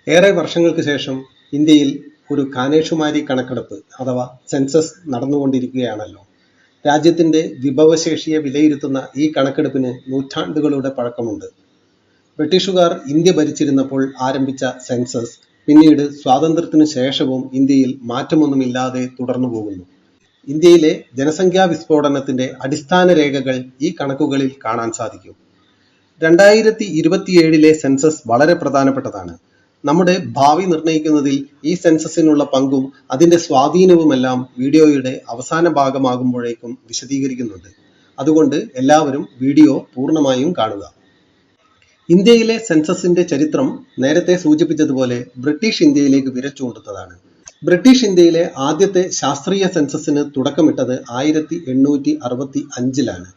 ഏറെ വർഷങ്ങൾക്ക് ശേഷം ഇന്ത്യയിൽ ഒരു കാനേഷുമാരി കണക്കെടുപ്പ് അഥവാ സെൻസസ് നടന്നുകൊണ്ടിരിക്കുകയാണല്ലോ. രാജ്യത്തിന്റെ വിഭവശേഷിയെ വിലയിരുത്തുന്ന ഈ കണക്കെടുപ്പിന് നൂറ്റാണ്ടുകളുടെ പഴക്കമുണ്ട്. ബ്രിട്ടീഷുകാർ ഇന്ത്യ ഭരിച്ചിരുന്നപ്പോൾ ആരംഭിച്ച സെൻസസ് പിന്നീട് സ്വാതന്ത്ര്യത്തിനു ശേഷവും ഇന്ത്യയിൽ മാറ്റമൊന്നുമില്ലാതെ തുടർന്നു പോകുന്നു. ഇന്ത്യയിലെ ജനസംഖ്യാ വിസ്ഫോടനത്തിന്റെ അടിസ്ഥാന രേഖകൾ ഈ കണക്കുകളിൽ കാണാൻ സാധിക്കും. 2027 സെൻസസ് വളരെ പ്രധാനപ്പെട്ടതാണ്. നമ്മുടെ ഭാവി നിർണ്ണയിക്കുന്നതിൽ ഈ സെൻസസിനുള്ള പങ്കും അതിന്റെ സ്വാധീനവുമെല്ലാം വീഡിയോയുടെ അവസാന ഭാഗമാകുമ്പോഴേക്കും വിശദീകരിക്കുന്നുണ്ട്. അതുകൊണ്ട് എല്ലാവരും വീഡിയോ പൂർണ്ണമായും കാണുക. ഇന്ത്യയിലെ സെൻസസിന്റെ ചരിത്രം നേരത്തെ സൂചിപ്പിച്ചതുപോലെ ബ്രിട്ടീഷ് ഇന്ത്യയിലേക്ക് വിരൽ ചൂണ്ടുന്നതാണ്. ബ്രിട്ടീഷ് ഇന്ത്യയിലെ ആദ്യത്തെ ശാസ്ത്രീയ സെൻസസിന് തുടക്കമിട്ടത് 1865-ലാണ്.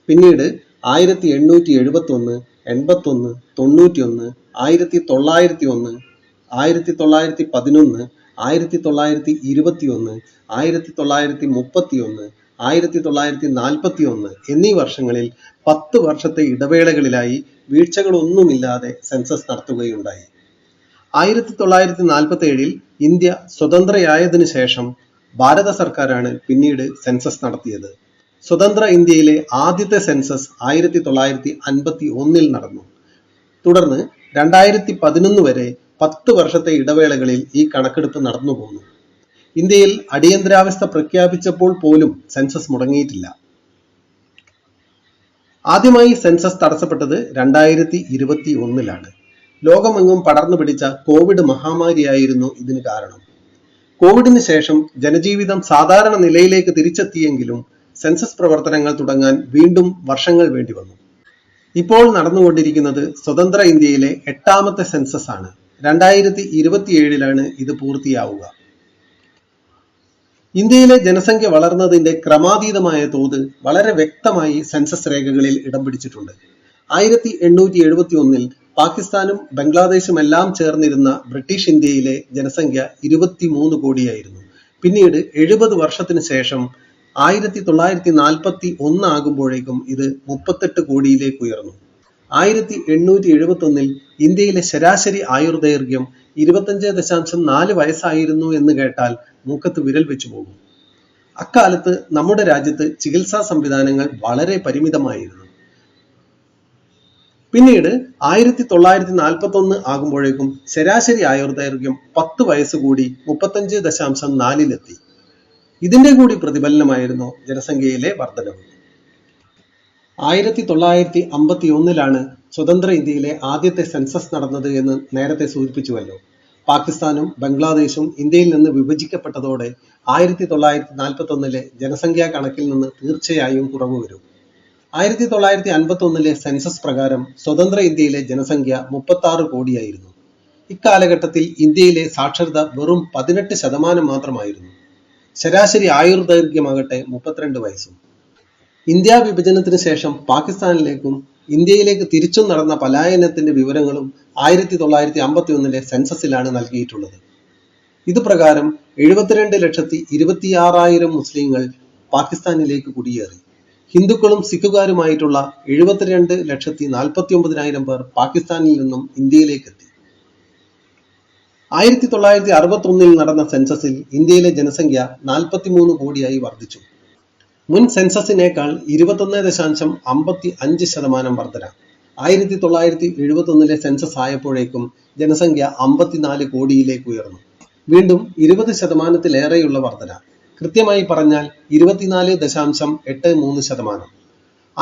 പിന്നീട് 1871, 81, 91, 1901, 1911, 1921, 1931, 1941 എന്നീ വർഷങ്ങളിൽ 10 വർഷത്തെ ഇടവേളകളിലായി വീഴ്ചകളൊന്നുമില്ലാതെ സെൻസസ് നടത്തുകയുണ്ടായി. 1947 ഇന്ത്യ സ്വതന്ത്രയായതിനു ശേഷം ഭാരത സർക്കാരാണ് പിന്നീട് സെൻസസ് നടത്തിയത്. സ്വതന്ത്ര ഇന്ത്യയിലെ ആദ്യത്തെ സെൻസസ് 1951 നടന്നു. തുടർന്ന് 2011 വരെ 10 വർഷത്തെ ഇടവേളകളിൽ ഈ കണക്കെടുപ്പ് നടന്നു പോന്നു. ഇന്ത്യയിൽ അടിയന്തരാവസ്ഥ പ്രഖ്യാപിച്ചപ്പോൾ പോലും സെൻസസ് മുടങ്ങിയിട്ടില്ല. ആദ്യമായി സെൻസസ് തടസ്സപ്പെട്ടത് 2021 ലോകമെങ്ങും പടർന്നു പിടിച്ച കോവിഡ് മഹാമാരിയായിരുന്നു ഇതിന് കാരണം. കോവിഡിന് ശേഷം ജനജീവിതം സാധാരണ നിലയിലേക്ക് തിരിച്ചെത്തിയെങ്കിലും സെൻസസ് പ്രവർത്തനങ്ങൾ തുടങ്ങാൻ വീണ്ടും വർഷങ്ങൾ വേണ്ടി വന്നു. ഇപ്പോൾ നടന്നുകൊണ്ടിരിക്കുന്നത് സ്വതന്ത്ര ഇന്ത്യയിലെ 8ാമത്തെ സെൻസസ് ആണ്. 2027 ഇത് പൂർത്തിയാവുക. ഇന്ത്യയിലെ ജനസംഖ്യ വളർന്നതിന്റെ ക്രമാതീതമായ തോത് വളരെ വ്യക്തമായി സെൻസസ് രേഖകളിൽ ഇടം പിടിച്ചിട്ടുണ്ട്. 1871 പാകിസ്ഥാനും ബംഗ്ലാദേശും എല്ലാം ചേർന്നിരുന്ന ബ്രിട്ടീഷ് ഇന്ത്യയിലെ ജനസംഖ്യ 23 കോടിയായിരുന്നു. പിന്നീട് 70 വർഷത്തിന് ശേഷം 1941 ആകുമ്പോഴേക്കും ഇത് 38 കോടിയിലേക്ക് ഉയർന്നു. 1871 ഇന്ത്യയിലെ ശരാശരി ആയുർദൈർഘ്യം 25.4 വയസ്സായിരുന്നു എന്ന് കേട്ടാൽ മൂക്കത്ത് വിരൽ വെച്ചു പോകും. അക്കാലത്ത് നമ്മുടെ രാജ്യത്ത് ചികിത്സാ സംവിധാനങ്ങൾ വളരെ പരിമിതമായിരുന്നു. പിന്നീട് 1941 ആകുമ്പോഴേക്കും ശരാശരി ആയുർദൈർഘ്യം 10 വയസ്സ് കൂടി 35.4 ഇതിന്റെ കൂടി പ്രതിഫലനമായിരുന്നു ജനസംഖ്യയിലെ വർധനവ്. 1951 സ്വതന്ത്ര ഇന്ത്യയിലെ ആദ്യത്തെ സെൻസസ് നടന്നത് എന്ന് നേരത്തെ സൂചിപ്പിച്ചുവല്ലോ. പാകിസ്ഥാനും ബംഗ്ലാദേശും ഇന്ത്യയിൽ നിന്ന് വിഭജിക്കപ്പെട്ടതോടെ 1941 ജനസംഖ്യാ കണക്കിൽ നിന്ന് തീർച്ചയായും കുറവ് വരും. 1951 സെൻസസ് പ്രകാരം സ്വതന്ത്ര ഇന്ത്യയിലെ ജനസംഖ്യ 36 കോടിയായിരുന്നു. ഇക്കാലഘട്ടത്തിൽ ഇന്ത്യയിലെ സാക്ഷരത വെറും 18% മാത്രമായിരുന്നു. ശരാശരി ആയുർദൈർഘ്യമാകട്ടെ 32 വയസ്സും. ഇന്ത്യ വിഭജനത്തിന് ശേഷം പാകിസ്ഥാനിലേക്കും ഇന്ത്യയിലേക്ക് തിരിച്ചും നടന്ന പലായനത്തിന്റെ വിവരങ്ങളും 1951 സെൻസസിലാണ് നൽകിയിട്ടുള്ളത്. ഇത് പ്രകാരം 72,26,000 മുസ്ലിങ്ങൾ പാകിസ്ഥാനിലേക്ക് കുടിയേറി. ഹിന്ദുക്കളും സിഖുകാരുമായിട്ടുള്ള 72,49,000 പേർ പാകിസ്ഥാനിൽ നിന്നും ഇന്ത്യയിലേക്ക് എത്തി. 1961 നടന്ന സെൻസസിൽ ഇന്ത്യയിലെ ജനസംഖ്യ 43 കോടിയായി വർദ്ധിച്ചു. മുൻ സെൻസസിനേക്കാൾ 21.55% വർധന. 1971 സെൻസസ് ആയപ്പോഴേക്കും ജനസംഖ്യ 54 കോടിയിലേക്ക് ഉയർന്നു. വീണ്ടും 20%-ലേറെയുള്ള വർധന. കൃത്യമായി പറഞ്ഞാൽ 24.83%.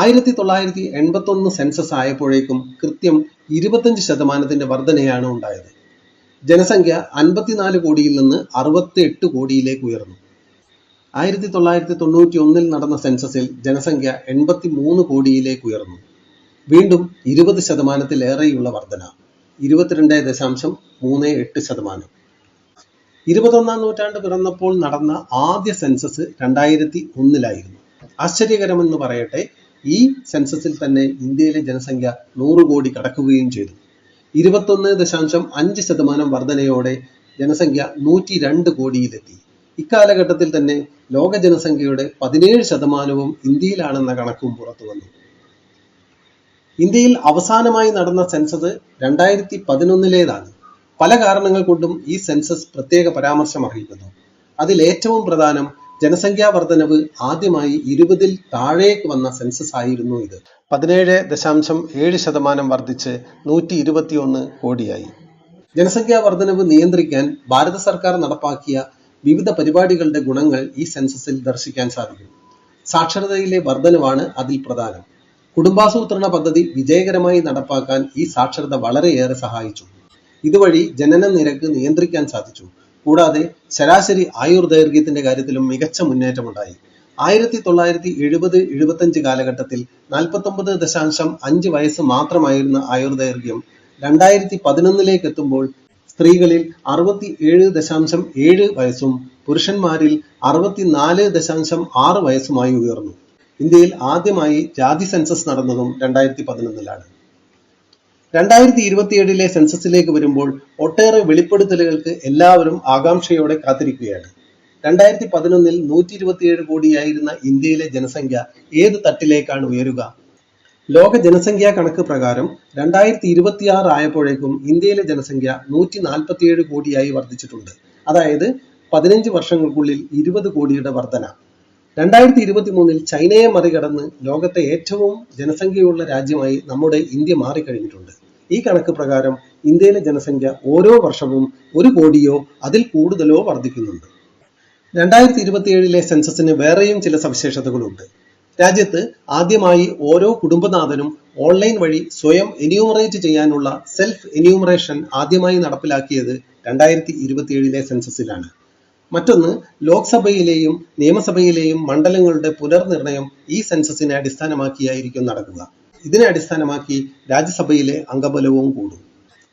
1981 സെൻസസ് ആയപ്പോഴേക്കും കൃത്യം 25% വർധനയാണ് ഉണ്ടായത്. ജനസംഖ്യ 54 കോടിയിൽ നിന്ന് 68 കോടിയിലേക്ക് ഉയർന്നു. 1991 നടന്ന സെൻസസിൽ ജനസംഖ്യ 83 കോടിയിലേക്ക് ഉയർന്നു. വീണ്ടും 20%-ലേറെയുള്ള വർധന, 22.38%. 21ാം നൂറ്റാണ്ട് പിറന്നപ്പോൾ നടന്ന ആദ്യ സെൻസസ് 2001 ആശ്ചര്യകരമെന്ന് പറയട്ടെ, ഈ സെൻസസിൽ തന്നെ ഇന്ത്യയിലെ ജനസംഖ്യ 100 കോടി കടക്കുകയും ചെയ്തു. 21.5% വർധനയോടെ ജനസംഖ്യ 102 കോടിയിലെത്തി. ഇക്കാലഘട്ടത്തിൽ തന്നെ ലോക ജനസംഖ്യയുടെ 17% ഇന്ത്യയിലാണെന്ന കണക്കും പുറത്തു വന്നു. ഇന്ത്യയിൽ അവസാനമായി നടന്ന സെൻസസ് 2011 പല കാരണങ്ങൾ കൊണ്ടും ഈ സെൻസസ് പ്രത്യേക പരാമർശം അർഹിക്കുന്നു. അതിൽ ഏറ്റവും പ്രധാനം ജനസംഖ്യാ വർധനവ് ആദ്യമായി 20-ൽ താഴേക്ക് വന്ന സെൻസസ് ആയിരുന്നു ഇത്. 17.7% വർദ്ധിച്ച് 121 കോടിയായി. ജനസംഖ്യാ വർധനവ് നിയന്ത്രിക്കാൻ ഭാരത സർക്കാർ നടപ്പാക്കിയ വിവിധ പരിപാടികളുടെ ഗുണങ്ങൾ ഈ സെൻസസിൽ ദർശിക്കാൻ സാധിക്കും. സാക്ഷരതയിലെ വർധനവാണ് അതിൽ പ്രധാനം. കുടുംബാസൂത്രണ പദ്ധതി വിജയകരമായി നടപ്പാക്കാൻ ഈ സാക്ഷരത വളരെയേറെ സഹായിച്ചു. ഇതുവഴി ജനന നിരക്ക് നിയന്ത്രിക്കാൻ സാധിച്ചു. കൂടാതെ ശരാശരി ആയുർദൈർഘ്യത്തിന്റെ കാര്യത്തിലും മികച്ച മുന്നേറ്റമുണ്ടായി. 1970-75 കാലഘട്ടത്തിൽ 49.5 വയസ്സ് മാത്രമായിരുന്ന ആയുർദൈർഘ്യം 2011 എത്തുമ്പോൾ സ്ത്രീകളിൽ 67.7 വയസ്സും പുരുഷന്മാരിൽ 64.6 വയസ്സുമായി ഉയർന്നു. ഇന്ത്യയിൽ ആദ്യമായി ജാതി സെൻസസ് നടന്നതും 2011-ലാണ്. 2027-ലെ സെൻസസിലേക്ക് വരുമ്പോൾ ഒട്ടേറെ വെളിപ്പെടുത്തലുകൾക്ക് എല്ലാവരും ആകാംക്ഷയോടെ കാത്തിരിക്കുകയാണ്. 2011-ൽ 127 കോടിയായിരുന്ന ഇന്ത്യയിലെ ജനസംഖ്യ ഏത് തട്ടിലേക്കാണ് ഉയരുക? ലോക ജനസംഖ്യാ കണക്ക് പ്രകാരം 2026 ആയപ്പോഴേക്കും ഇന്ത്യയിലെ ജനസംഖ്യ 147 കോടിയായി വർദ്ധിച്ചിട്ടുണ്ട്. അതായത് 15 വർഷങ്ങൾക്കുള്ളിൽ 20 കോടിയുടെ വർധന. 2023-ൽ ചൈനയെ മറികടന്ന് ലോകത്തെ ഏറ്റവും ജനസംഖ്യയുള്ള രാജ്യമായി നമ്മുടെ ഇന്ത്യ മാറിക്കഴിഞ്ഞിട്ടുണ്ട്. ഈ കണക്ക് പ്രകാരം ഇന്ത്യയിലെ ജനസംഖ്യ ഓരോ വർഷവും 1 കോടിയോ അതിൽ കൂടുതലോ വർദ്ധിക്കുന്നുണ്ട്. 2027-ലെ സെൻസസിന് വേറെയും ചില സവിശേഷതകളുണ്ട്. രാജ്യത്ത് ആദ്യമായി ഓരോ കുടുംബനാഥനും ഓൺലൈൻ വഴി സ്വയം എന്യൂമറേറ്റ് ചെയ്യാനുള്ള സെൽഫ് എന്യൂമറേഷൻ ആദ്യമായി നടപ്പിലാക്കിയത് 2027-ലെ സെൻസസിലാണ്. മറ്റൊന്ന്, ലോക്സഭയിലെയും നിയമസഭയിലെയും മണ്ഡലങ്ങളുടെ പുനർനിർണയം ഈ സെൻസസിനെ അടിസ്ഥാനമാക്കിയായിരിക്കും നടക്കുക. ഇതിനെ അടിസ്ഥാനമാക്കി രാജ്യസഭയിലെ അംഗബലവും കൂടും.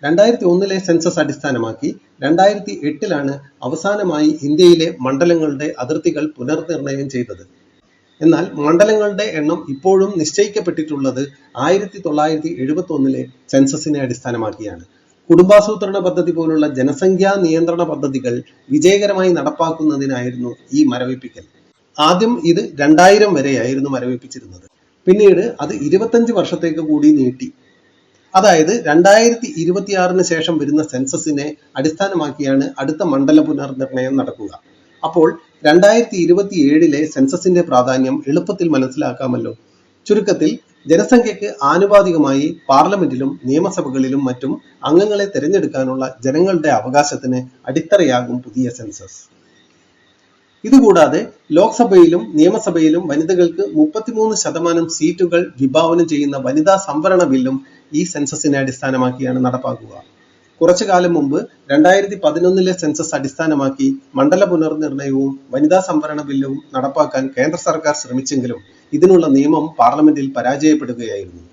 2001-ലെ സെൻസസ് അടിസ്ഥാനമാക്കി 2008-ലാണ് അവസാനമായി ഇന്ത്യയിലെ മണ്ഡലങ്ങളുടെ അതിർത്തികൾ പുനർനിർണയം ചെയ്തത്. എന്നാൽ മണ്ഡലങ്ങളുടെ എണ്ണം ഇപ്പോഴും നിശ്ചയിക്കപ്പെട്ടിട്ടുള്ളത് 1971-ലെ സെൻസസിനെ അടിസ്ഥാനമാക്കിയാണ്. കുടുംബാസൂത്രണ പദ്ധതി പോലുള്ള ജനസംഖ്യാ നിയന്ത്രണ പദ്ധതികൾ വിജയകരമായി നടപ്പാക്കുന്നതിനായിരുന്നു ഈ മരവിപ്പിക്കൽ. ആദ്യം ഇത് 2000 വരെയായിരുന്നു മരവിപ്പിച്ചിരുന്നത്. പിന്നീട് അത് 25 വർഷത്തേക്ക് കൂടി നീട്ടി. അതായത് 2026-ന് ശേഷം വരുന്ന സെൻസസിനെ അടിസ്ഥാനമാക്കിയാണ് അടുത്ത മണ്ഡല പുനർനിർണയം നടക്കുക. അപ്പോൾ 2027-ലെ സെൻസസിന്റെ പ്രാധാന്യം എളുപ്പത്തിൽ മനസ്സിലാക്കാമല്ലോ. ചുരുക്കത്തിൽ, ജനസംഖ്യയ്ക്ക് ആനുപാതികമായി പാർലമെന്റിലും നിയമസഭകളിലും മറ്റും അംഗങ്ങളെ തിരഞ്ഞെടുക്കാനുള്ള ജനങ്ങളുടെ അവകാശത്തിന് അടിത്തറയാകും പുതിയ സെൻസസ്. ഇതുകൂടാതെ ലോക്സഭയിലും നിയമസഭയിലും വനിതകൾക്ക് 33% സീറ്റുകൾ വിഭാവനം ചെയ്യുന്ന വനിതാ സംവരണ ബില്ലും ഈ സെൻസസിനെ അടിസ്ഥാനമാക്കിയാണ് നടപ്പാക്കുക. കുറച്ചു കാലം മുമ്പ് 2011-ലെ സെൻസസ് അടിസ്ഥാനമാക്കി മണ്ഡല പുനർനിർണയവും വനിതാ സംവരണ ബില്ലും നടപ്പാക്കാൻ കേന്ദ്ര സർക്കാർ ശ്രമിച്ചെങ്കിലും ഇതിനുള്ള നിയമം പാർലമെന്റിൽ പരാജയപ്പെടുകയായിരുന്നു.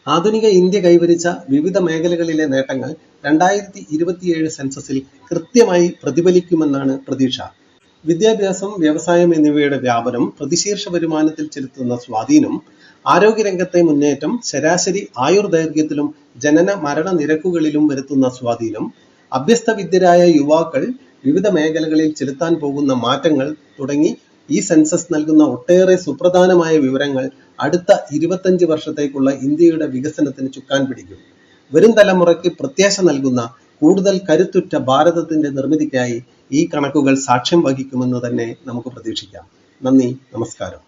ആധുനിക ഇന്ത്യ കൈവരിച്ച വിവിധ മേഖലകളിലെ നേട്ടങ്ങൾ 2027 സെൻസസിൽ കൃത്യമായി പ്രതിഫലിക്കുമെന്നാണ് പ്രതീക്ഷ. വിദ്യാഭ്യാസം, വ്യവസായം എന്നിവയുടെ വ്യാപനം, പ്രതിശീർഷ വരുമാനത്തിൽ ചെലുത്തുന്ന സ്വാധീനം, ആരോഗ്യരംഗത്തെ മുന്നേറ്റം, ശരാശരി ആയുർദൈർഘ്യത്തിലും ജനന മരണ നിരക്കുകളിലും വരുത്തുന്ന സ്വാധീനം, അഭ്യസ്തവിദ്യരായ യുവാക്കൾ വിവിധ മേഖലകളിൽ ചെലുത്താൻ പോകുന്ന മാറ്റങ്ങൾ തുടങ്ങി ഈ സെൻസസ് നൽകുന്ന ഒട്ടേറെ സുപ്രധാനമായ വിവരങ്ങൾ അടുത്ത 25 വർഷത്തേക്കുള്ള ഇന്ത്യയുടെ വികസനത്തിന് ചുക്കാൻ പിടിക്കും. വരും തലമുറയ്ക്ക് പ്രത്യാശ നൽകുന്ന കൂടുതൽ കരുത്തുറ്റ ഭാരതത്തിന്റെ നിർമ്മിതിക്കായി ഈ കണക്കുകൾ സാക്ഷ്യം വഹിക്കുമെന്ന് തന്നെ നമുക്ക് പ്രതീക്ഷിക്കാം. നന്ദി, നമസ്കാരം.